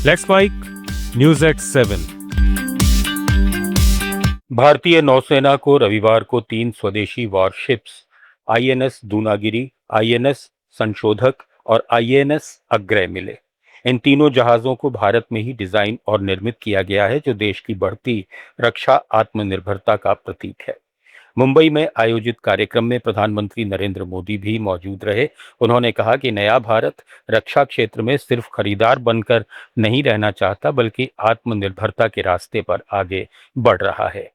Let's mic news at 7। भारतीय नौसेना को रविवार को 3 स्वदेशी वॉरशिप्स आईएनएस दूनागिरी, आईएनएस संशोधक और आईएनएस अग्रय मिले। इन तीनों जहाजों को भारत में ही डिजाइन और निर्मित किया गया है, जो देश की बढ़ती रक्षा आत्मनिर्भरता का प्रतीक है। मुंबई में आयोजित कार्यक्रम में प्रधानमंत्री नरेंद्र मोदी भी मौजूद रहे। उन्होंने कहा कि नया भारत रक्षा क्षेत्र में सिर्फ खरीदार बनकर नहीं रहना चाहता, बल्कि आत्मनिर्भरता के रास्ते पर आगे बढ़ रहा है।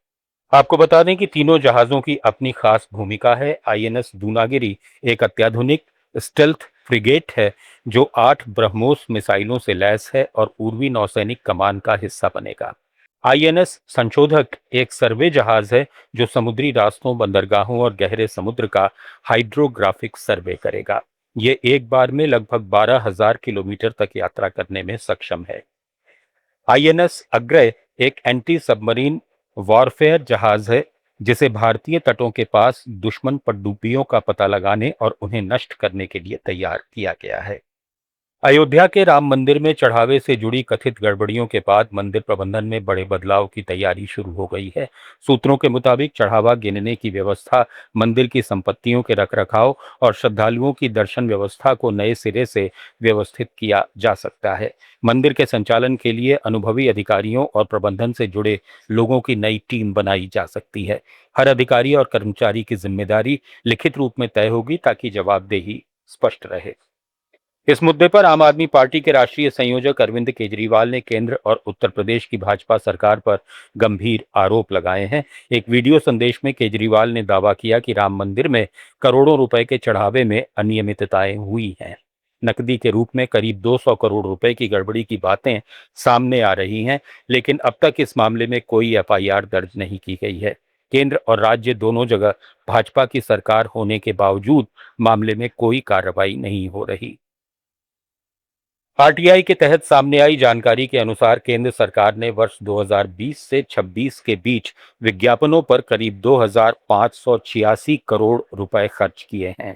आपको बता दें कि तीनों जहाजों की अपनी खास भूमिका है। आईएनएस दूनागिरी एक अत्याधुनिक स्टेल्थ फ्रिगेट है जो 8 ब्रह्मोस मिसाइलों से लैस है और पूर्वी नौसैनिक कमान का हिस्सा बनेगा। आईएनएस संशोधक एक सर्वे जहाज है जो समुद्री रास्तों, बंदरगाहों और गहरे समुद्र का हाइड्रोग्राफिक सर्वे करेगा। ये एक बार में लगभग 12,000 किलोमीटर तक यात्रा करने में सक्षम है। आईएनएस अग्रय एक एंटी सबमरीन वॉरफेयर जहाज है जिसे भारतीय तटों के पास दुश्मन पनडुब्बियों का पता लगाने और उन्हें नष्ट करने के लिए तैयार किया गया है। अयोध्या के राम मंदिर में चढ़ावे से जुड़ी कथित गड़बड़ियों के बाद मंदिर प्रबंधन में बड़े बदलाव की तैयारी शुरू हो गई है। सूत्रों के मुताबिक चढ़ावा गिनने की व्यवस्था, मंदिर की संपत्तियों के रखरखाव और श्रद्धालुओं की दर्शन व्यवस्था को नए सिरे से व्यवस्थित किया जा सकता है। मंदिर के संचालन के लिए अनुभवी अधिकारियों और प्रबंधन से जुड़े लोगों की नई टीम बनाई जा सकती है। हर अधिकारी और कर्मचारी की जिम्मेदारी लिखित रूप में तय होगी ताकि जवाबदेही स्पष्ट रहे। इस मुद्दे पर आम आदमी पार्टी के राष्ट्रीय संयोजक अरविंद केजरीवाल ने केंद्र और उत्तर प्रदेश की भाजपा सरकार पर गंभीर आरोप लगाए हैं। एक वीडियो संदेश में केजरीवाल ने दावा किया कि राम मंदिर में करोड़ों रुपए के चढ़ावे में अनियमितताएं हुई हैं। नकदी के रूप में करीब 200 करोड़ रुपए की गड़बड़ी की बातें सामने आ रही हैं, लेकिन अब तक इस मामले में कोई एफआईआर दर्ज नहीं की गई है। केंद्र और राज्य दोनों जगह भाजपा की सरकार होने के बावजूद मामले में कोई कार्रवाई नहीं हो रही। आरटीआई के तहत सामने आई जानकारी के अनुसार केंद्र सरकार ने वर्ष 2020 से 26 के बीच विज्ञापनों पर करीब 2,586 करोड़ रुपए खर्च किए हैं।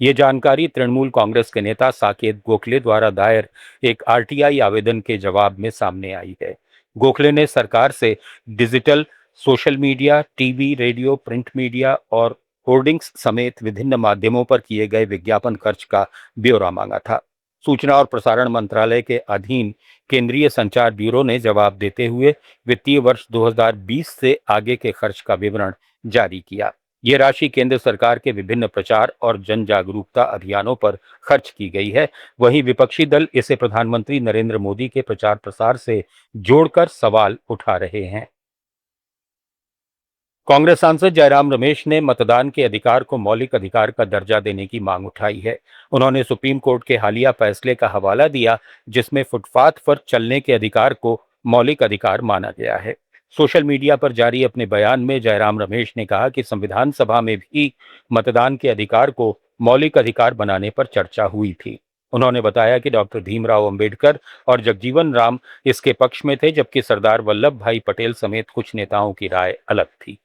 ये जानकारी तृणमूल कांग्रेस के नेता साकेत गोखले द्वारा दायर एक आरटीआई आवेदन के जवाब में सामने आई है। गोखले ने सरकार से digital, social media, TV, radio, print media और होर्डिंग्स समेत विभिन्न माध्यमों पर किए गए विज्ञापन खर्च का ब्यौरा मांगा था। सूचना और प्रसारण मंत्रालय के अधीन केंद्रीय संचार ब्यूरो ने जवाब देते हुए वित्तीय वर्ष 2020 से आगे के खर्च का विवरण जारी किया। ये राशि केंद्र सरकार के विभिन्न प्रचार और जन जागरूकता अभियानों पर खर्च की गई है। वहीं विपक्षी दल इसे प्रधानमंत्री नरेंद्र मोदी के प्रचार प्रसार से जोड़कर सवाल उठा रहे हैं। कांग्रेस सांसद जयराम रमेश ने मतदान के अधिकार को मौलिक अधिकार का दर्जा देने की मांग उठाई है। उन्होंने सुप्रीम कोर्ट के हालिया फैसले का हवाला दिया, जिसमें फुटपाथ पर चलने के अधिकार को मौलिक अधिकार माना गया है। सोशल मीडिया पर जारी अपने बयान में जयराम रमेश ने कहा कि संविधान सभा में भी मतदान के अधिकार को मौलिक अधिकार बनाने पर चर्चा हुई थी। उन्होंने बताया कि डॉक्टर भीमराव अंबेडकर और जगजीवन राम इसके पक्ष में थे, जबकि सरदार वल्लभ भाई पटेल समेत कुछ नेताओं की राय अलग थी।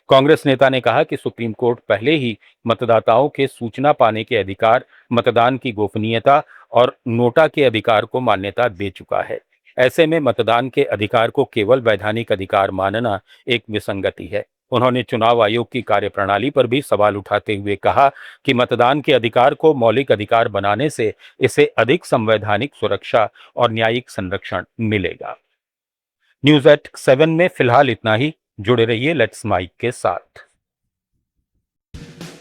कांग्रेस नेता ने कहा कि सुप्रीम कोर्ट पहले ही मतदाताओं के सूचना पाने के अधिकार, मतदान की गोपनीयता और नोटा के अधिकार को मान्यता दे चुका है। ऐसे में मतदान के अधिकार को केवल वैधानिक अधिकार मानना एक विसंगति है। उन्होंने चुनाव आयोग की कार्यप्रणाली पर भी सवाल उठाते हुए कहा कि मतदान के अधिकार को मौलिक अधिकार बनाने से इसे अधिक संवैधानिक सुरक्षा और न्यायिक संरक्षण मिलेगा। न्यूज एट 7 में फिलहाल इतना ही। जुड़े रहिए लेट्स माइक के साथ।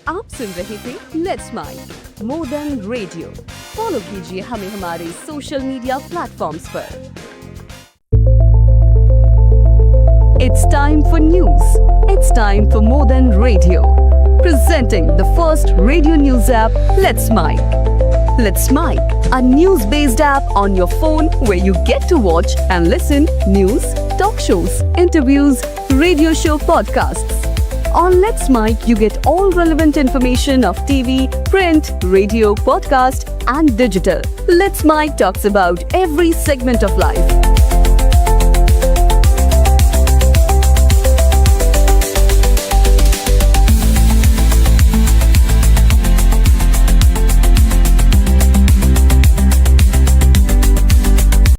आप सुन रहे थे let's mic more than radio. Follow कीजिए हमें हमारे सोशल मीडिया प्लेटफॉर्म्स पर। It's time for news. It's time for more than radio. Presenting the first radio news app, Let's Mic. Let's Mic, a news-based app on your phone where you get to watch and listen news, talk shows, interviews, radio show podcasts. On Let's Mic, you get all relevant information of TV, print, radio, podcast, and digital. Let's Mic talks about every segment of life.